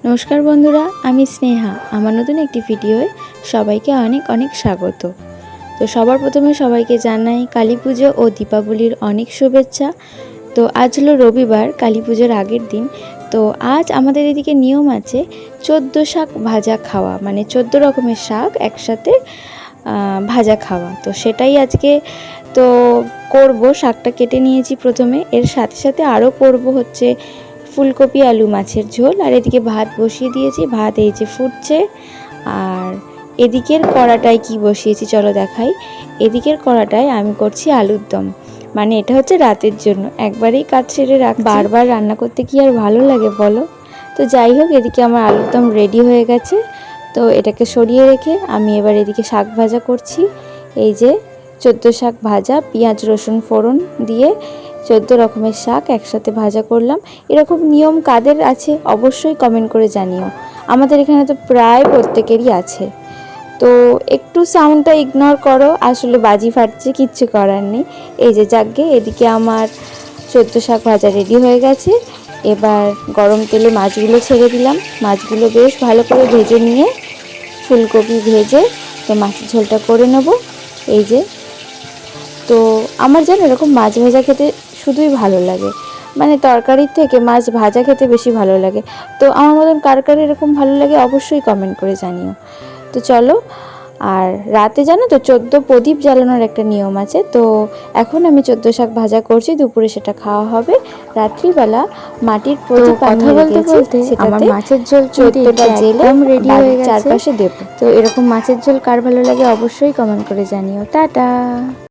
নমস্কার বন্ধুরা, আমি স্নেহা। আমার নতুন একটি ভিডিওয় সবাইকে অনেক অনেক স্বাগত। তো সবার প্রথমে সবাইকে জানাই কালী পুজো ও দীপাবলির অনেক শুভেচ্ছা। তো আজ হলো রবিবার, কালী পুজোর আগের দিন। তো আজ আমাদের এদিকে নিয়ম আছে 14 শাক ভাজা খাওয়া, মানে 14 রকমের শাক একসাথে ভাজা খাওয়া। তো সেটাই আজকে তো করব। শাকটা কেটে নিয়েছি প্রথমে, এর সাথে সাথে আরও করব হচ্ছে ফুলকপি আলু মাছের ঝোল। আর এদিকে ভাত বসিয়ে দিয়েছি, ভাত এই যে ফুটছে। আর এদিকের কড়াটায় কি বসিয়েছি চলো দেখাই। এদিকের কড়াটায় আমি করছি আলুর দম, মানে এটা হচ্ছে রাতের জন্য। একবারেই কাজ সেরে বারবার রান্না করতে কি আর ভালো লাগে বলো। তো যাই হোক, এদিকে আমার আলুর দম রেডি হয়ে গেছে। তো এটাকে সরিয়ে রেখে আমি এবার এদিকে শাক ভাজা করছি। এই যে 14 শাক ভাজা, পেঁয়াজ রসুন ফোড়ন দিয়ে 14 রকমের শাক একসাথে ভাজা করলাম। এরকম নিয়ম কাদের আছে অবশ্যই কমেন্ট করে জানিও। আমাদের এখানে তো প্রায় প্রত্যেকেরই আছে। তো একটু সাউন্ডটা ইগনোর করো, আসলে বাজি ফাটছে, কিচ্ছু করার নেই। এই যে যাকগে, এদিকে আমার 14 শাক ভাজা রেডি হয়ে গেছে। এবার গরম তেলে মাছগুলো ছেড়ে দিলাম। মাছগুলো বেশ ভালো করে ভেজে নিয়ে, ফুলকপি ভেজে তো মাছের ঝোলটা করে নেব। এই যে, তো আমার যেন এরকম মাছ ভাজা খেতে শুধুই ভালো লাগে, মানে তরকারির থেকে মাছ ভাজা খেতে বেশি ভালো লাগে। তো আমার মতন কার কার এরকম ভালো লাগে অবশ্যই কমেন্ট করে জানিও। তো চলো, আর রাতে জানো তো 14 প্রদীপ জ্বালানোর একটা নিয়ম আছে। তো এখন আমি 14 শাক ভাজা করছি, দুপুরে সেটা খাওয়া হবে। রাত্রিবেলা মাটির প্রদীপ কথা বলতে বলতে আমার মাছের ঝোল 14টা জেলে রেডি হয়ে গেছে, চারপাশে দেবো। তো এরকম মাছের ঝোল কার ভালো লাগে অবশ্যই কমেন্ট করে জানিও। টাটা।